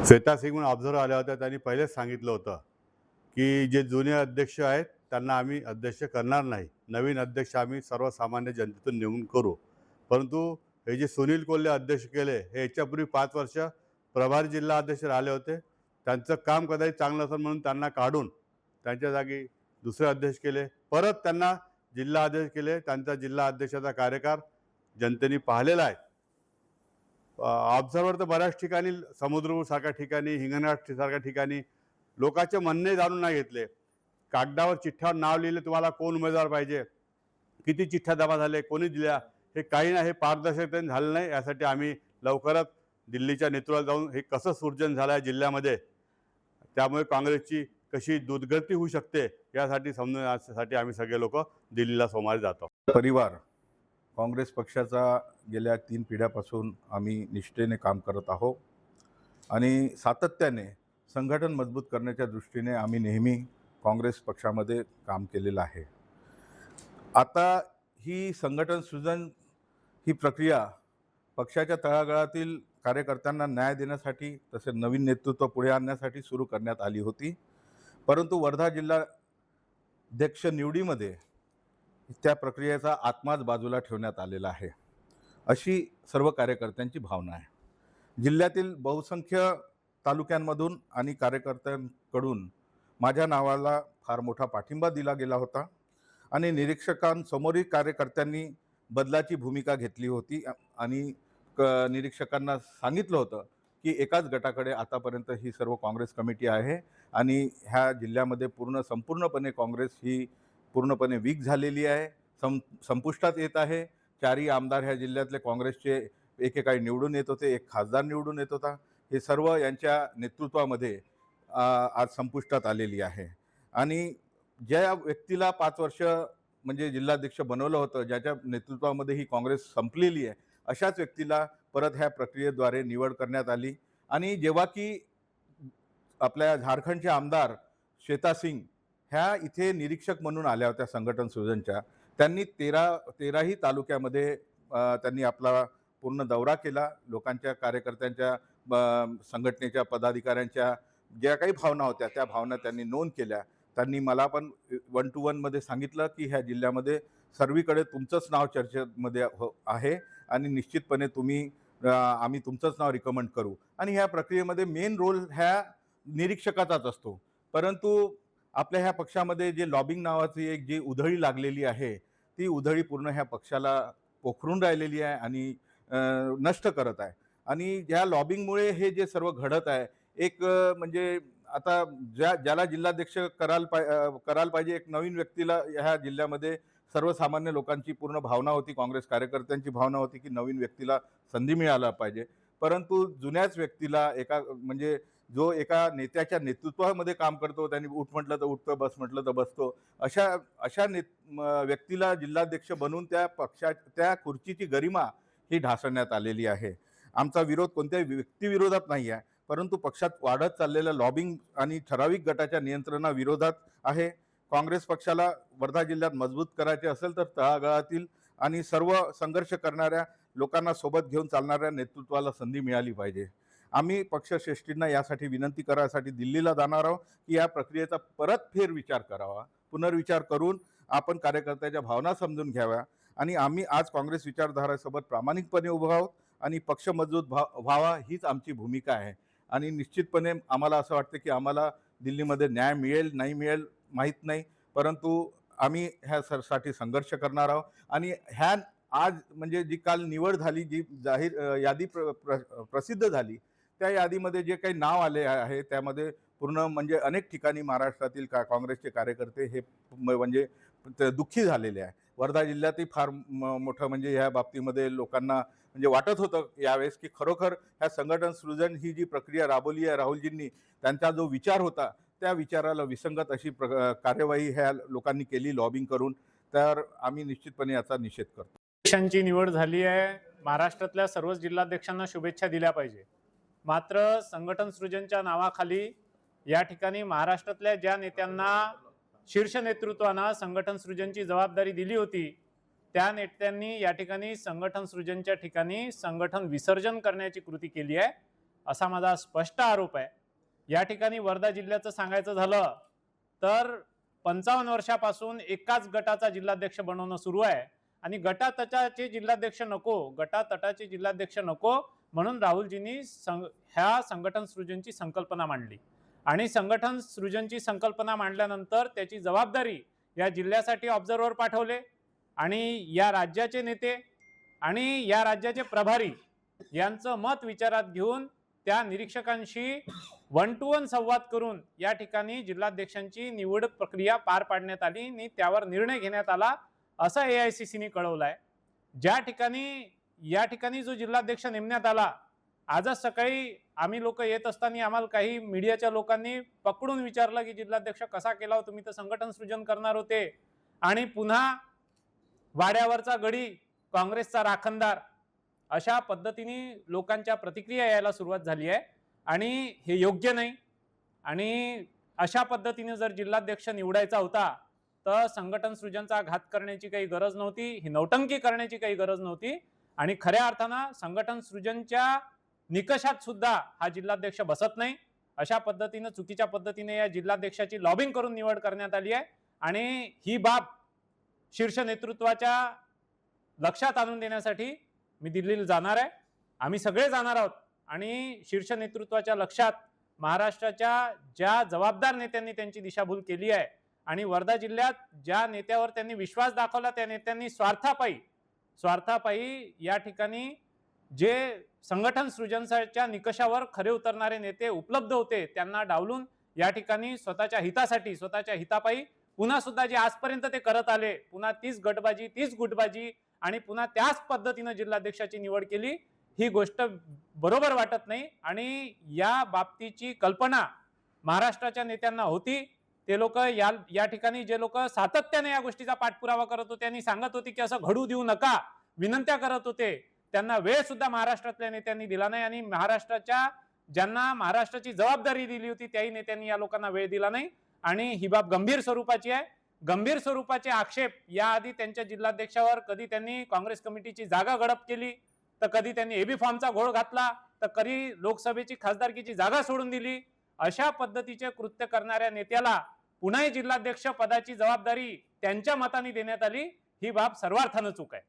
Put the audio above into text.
श्वेता सिंग म्हणून ऑब्झर्वर आल्या होत्या. त्यांनी पहिलेच सांगितलं होतं की जे जुने अध्यक्ष आहेत त्यांना आम्ही अध्यक्ष करणार नाही. नवीन अध्यक्ष आम्ही सर्वसामान्य जनतेतून निवडून करू. परंतु हे जे सुनील कोल्हे अध्यक्ष केले, हे याच्यापूर्वी 5 वर्ष प्रभारी जिल्हा अध्यक्ष राहिले होते. त्यांचं काम कदाचित चांगलं असेल म्हणून त्यांना काढून त्यांच्या जागी दुसरे अध्यक्ष केले. परत त्यांना जिल्हा अध्यक्ष केले. त्यांचा जिल्हा अध्यक्षाचा कार्यकाळ जनतेने पाहिलेला आहे. ऑब्झर्वर तर बऱ्याच ठिकाणी, समुद्रपूरसारख्या ठिकाणी, हिंगणघाट सारख्या ठिकाणी लोकांचे म्हणणे जाणून नाही घेतले. कागदावर चिठ्ठ्यावर नाव लिहिले, तुम्हाला कोण उमेदवार पाहिजे, किती चिठ्ठ्या जमा झाले, कोणी दिल्या, हे काही नाही. हे पारदर्शकतेने झालं नाही. यासाठी आम्ही लवकरच दिल्लीच्या नेतृत्वात जाऊन हे कसं सृजन झालं आहे जिल्ह्यामध्ये, त्यामुळे काँग्रेसची कशी दुर्गती होऊ शकते यासाठी समजण्यासाठी आम्ही सगळे लोक दिल्लीला सोमवारी जातो. परिवार काँग्रेस पक्षाचा गेल्या 3 पिढ्यापासून आम्ही निष्ठेने काम करत आहोत आणि सातत्याने संघटन मजबूत करण्याच्या दृष्टीने आम्ही नेहमी काँग्रेस पक्षामध्ये काम केलेलं आहे. आता ही संघटन सृजन ही प्रक्रिया पक्षाच्या तळागाळातील कार्यकर्त्यांना न्याय देण्यासाठी तसे नवीन नेतृत्व पुढे आणण्यासाठी सुरू करण्यात आली होती. परंतु वर्धा जिल्हाध्यक्ष निवडीमध्ये त्या प्रक्रियेचा आत्माच बाजूला ठेवण्यात आलेला आहे, अशी सर्व कार्यकर्त्यांची भावना आहे. जिल्ह्यातील बहुसंख्य तालुक्यांमधून आणि कार्यकर्त्यांकडून माझ्या नावाला फार मोठा पाठिंबा दिला गेला होता आणि निरीक्षकांसमोरही कार्यकर्त्यांनी बदलाची भूमिका घेतली होती आणि निरीक्षकांना सांगितलं होतं की एकाच गटाकडे आतापर्यंत ही सर्व काँग्रेस कमिटी आहे आणि ह्या जिल्ह्यामध्ये संपूर्णपणे काँग्रेस ही पूर्णपणे वीक झालेली आहे, संपुष्टात येत आहे. 4ही आमदार ह्या जिल्ह्यातले काँग्रेसचे एकेकाळी निवडून येत होते, एक खासदार निवडून येत होता. हे सर्व यांच्या नेतृत्वामध्ये आज संपुष्टात आलेली आहे आणि ज्या व्यक्तीला 5 वर्ष म्हणजे जिल्हाध्यक्ष बनवलं होतं, ज्याच्या नेतृत्वामध्ये ही काँग्रेस संपलेली आहे, अशाच व्यक्तीला परत ह्या प्रक्रियेद्वारे निवड करण्यात आली. आणि जेव्हा की आपल्या झारखंडचे आमदार श्वेता सिंग ह्या इथे निरीक्षक म्हणून आल्या होत्या संघटन सृजनच्या, त्यांनी 13ही तालुक्यामध्ये त्यांनी आपला पूर्ण दौरा केला. लोकांच्या, कार्यकर्त्यांच्या, संघटनेच्या पदाधिकाऱ्यांच्या ज्या काही भावना होत्या त्या भावना त्यांनी नोंद केल्या. त्यांनी मला पण 1 to 1 मध्ये सांगितलं की ह्या जिल्ह्यामध्ये सर्वीकडे तुमचंच नाव चर्चेमध्ये आहे आणि निश्चितपणे आम्ही तुमचंच नाव रिकमेंड करू. आणि ह्या प्रक्रियेमध्ये मेन रोल ह्या निरीक्षकाचाच असतो. परंतु आपल्या ह्या पक्षामध्ये जे लॉबिंग नावाची एक जी उधळी लागलेली आहे, ती उधळी पूर्ण ह्या पक्षाला पोखरून राहिलेली आहे आणि नष्ट करत आहे. आणि ह्या लॉबिंगमुळे हे जे सर्व घडत आहे, एक म्हणजे आता ज्याला जिल्हाध्यक्ष करायला पाहिजे, एक नवीन व्यक्तीला ह्या जिल्ह्यामध्ये सर्वसामान्य लोकांची पूर्ण भावना होती, काँग्रेस कार्यकर्त्यांची भावना होती की नवीन व्यक्तीला संधी मिळायला पाहिजे. परंतु जुन्याच व्यक्तीला म्हणजे जो एका नेत्याच्या नेतृत्वामध्ये काम करतो, त्यांनी उठ म्हटलं तर उठतो, बस म्हटलं तर बसतो, अशा व्यक्तीला जिल्हाध्यक्ष बनवून त्या खुर्चीची गरिमा ही ढासळण्यात आलेली आहे. आमचा विरोध कोणत्याही व्यक्तीविरोधात नाही आहे, परंतु पक्षात वाढत चाललेल्या लॉबिंग आणि ठराविक गटाच्या नियंत्रणाविरोधात आहे. काँग्रेस पक्षाला वर्धा जिल्ह्यात मजबूत करायचे असेल तर तळागाळातील आणि सर्व संघर्ष करणाऱ्या लोकांना सोबत घेऊन चालणाऱ्या नेतृत्वाला संधी मिळाली पाहिजे. आम्ही पक्षश्रेष्ठींना यासाठी विनंती करायसाठी दिल्लीला जाणार आहोत की या प्रक्रियेचा परत फेरविचार करावा, पुनर्विचार करून आपण कार्यकर्त्याच्या भावना समजून घ्याव्या आणि आम्ही आज काँग्रेस विचारधारासोबत प्रामाणिकपणे उभं आहोत आणि पक्ष मजबूत व्हावा हीच आमची भूमिका आहे. आणि निश्चितपणे आम्हाला असं वाटतं की आम्हाला दिल्लीमध्ये न्याय मिळेल नाही मिळेल माहीत नाही, परंतु आम्ही ह्यासाठी संघर्ष करणार आहोत. आणि आज म्हणजे जी काल निवड झाली, जी जाहीर यादी प्रसिद्ध झाली, त्या यादीमध्ये जे काही नाव आले आहे त्यामध्ये पूर्ण म्हणजे अनेक ठिकाणी महाराष्ट्रातील काँग्रेसचे कार्यकर्ते हे म्हणजे दुःखी झालेले आहे. वर्धा जिल्ह्यातही फार मोठं म्हणजे ह्या बाबतीमध्ये लोकांना म्हणजे वाटत होतं यावेळेस की खरोखर ह्या संघटन सृजन ही जी प्रक्रिया राबवली आहे राहुलजींनी, त्यांचा जो विचार होता त्या विचाराला विसंगत अशी कार्यवाही ह्या लोकांनी केली लॉबिंग करून. तर आम्ही निश्चितपणे याचा निषेध करतो. अध्यक्षांची निवड झाली आहे. महाराष्ट्रातल्या सर्वच जिल्हाध्यक्षांना शुभेच्छा दिल्या पाहिजे. मात्र संघटन सृजनच्या नावाखाली या ठिकाणी महाराष्ट्रातल्या ज्या नेत्यांना शीर्ष नेतृत्वानं संघटन सृजनची जबाबदारी दिली होती, त्या नेत्यांनी या ठिकाणी संघटन सृजनच्या ठिकाणी संघटन विसर्जन करण्याची कृती केली आहे. असा माझा स्पष्ट आरोप आहे. या ठिकाणी वर्धा जिल्ह्याचं सांगायचं झालं तर 55 वर्षापासून एकाच गटाचा जिल्हाध्यक्ष बनवणं सुरू आहे आणि गटातटाचे जिल्हाध्यक्ष नको म्हणून राहुलजींनी ह्या संघटन सृजनची संकल्पना मांडली आणि संघटन सृजनची संकल्पना मांडल्यानंतर त्याची जबाबदारी या जिल्ह्यासाठी ऑब्झर्व्हर पाठवले आणि या राज्याचे नेते आणि या राज्याचे प्रभारी यांचं मत विचारात घेऊन त्या निरीक्षकांशी 1-to-1 संवाद करून या ठिकाणी जिल्हाध्यक्षांची निवड प्रक्रिया पार पाडण्यात आली आणि त्यावर निर्णय घेण्यात आला असं AICCने कळवलंय. या ठिकाणी जो जिल्हाध्यक्ष नेमण्यात आला, आजच सकाळी आम्ही लोक येत असताना आम्हाला काही मीडियाच्या लोकांनी पकडून विचारलं की जिल्हाध्यक्ष कसा केला हो तुम्ही, तर संघटन सृजन करणार होते आणि पुन्हा वाड्यावरचा गडी काँग्रेसचा राखणदार अशा पद्धतीने लोकांच्या प्रतिक्रिया यायला सुरुवात झाली आहे आणि हे योग्य नाही. आणि अशा पद्धतीने जर जिल्हाध्यक्ष निवडायचा होता तर संघटन सृजनचा घात करण्याची काही गरज नव्हती, ही नौटंकी करण्याची काही गरज नव्हती आणि खऱ्या अर्थानं संघटन सृजनच्या निकषात सुद्धा हा जिल्हाध्यक्ष बसत नाही. अशा पद्धतीने चुकीच्या पद्धतीने या जिल्हाध्यक्षाची लॉबिंग करून निवड करण्यात आली आहे आणि ही बाब शीर्ष नेतृत्वाच्या लक्षात आणून देण्यासाठी मी दिल्लीला जाणार आहे. आम्ही सगळे जाणार आहोत आणि शीर्ष नेतृत्वाच्या लक्षात महाराष्ट्राच्या ज्या जबाबदार नेत्यांनी त्यांची दिशाभूल केली आहे आणि वर्धा जिल्ह्यात ज्या नेत्यावर त्यांनी विश्वास दाखवला त्या नेत्यांनी स्वार्थापायी या ठिकाणी जे संघटन सृजनच्या निकषावर खरे उतरणारे नेते उपलब्ध होते त्यांना डावलून या ठिकाणी स्वतःच्या हितापायी पुन्हा सुद्धा जे आजपर्यंत ते करत आले, पुन्हा तीच गुटबाजी आणि पुन्हा त्याच पद्धतीने जिल्हाध्यक्षाची निवड केली, ही गोष्ट बरोबर वाटत नाही. आणि या बाबतीची कल्पना महाराष्ट्राच्या नेत्यांना होती. ते लोक या ठिकाणी जे लोक सातत्याने या गोष्टीचा पाठपुरावा करत होते आणि सांगत होते की असं घडू देऊ नका, विनंत्या करत होते, त्यांना वेळ सुद्धा महाराष्ट्रातल्या नेत्यांनी दिला नाही आणि ज्यांना महाराष्ट्राची जबाबदारी दिली होती त्याही नेत्यांनी या लोकांना वेळ दिला नाही. आणि ही बाब गंभीर स्वरूपाची आहे. गंभीर स्वरूपाचे आक्षेप याआधी त्यांच्या जिल्हाध्यक्षावर कधी त्यांनी काँग्रेस कमिटीची जागा गडप केली, तर कधी त्यांनी एबी फॉर्मचा घोळ घातला, तर कधी लोकसभेची खासदारकीची जागा सोडून दिली. अशा पद्धतीचे कृत्य करणाऱ्या नेत्याला पुन्हा जिल्हाध्यक्ष पदाची जबाबदारी त्यांच्या मताने देण्यात आली, ही बाब सर्वार्थानं चूक आहे.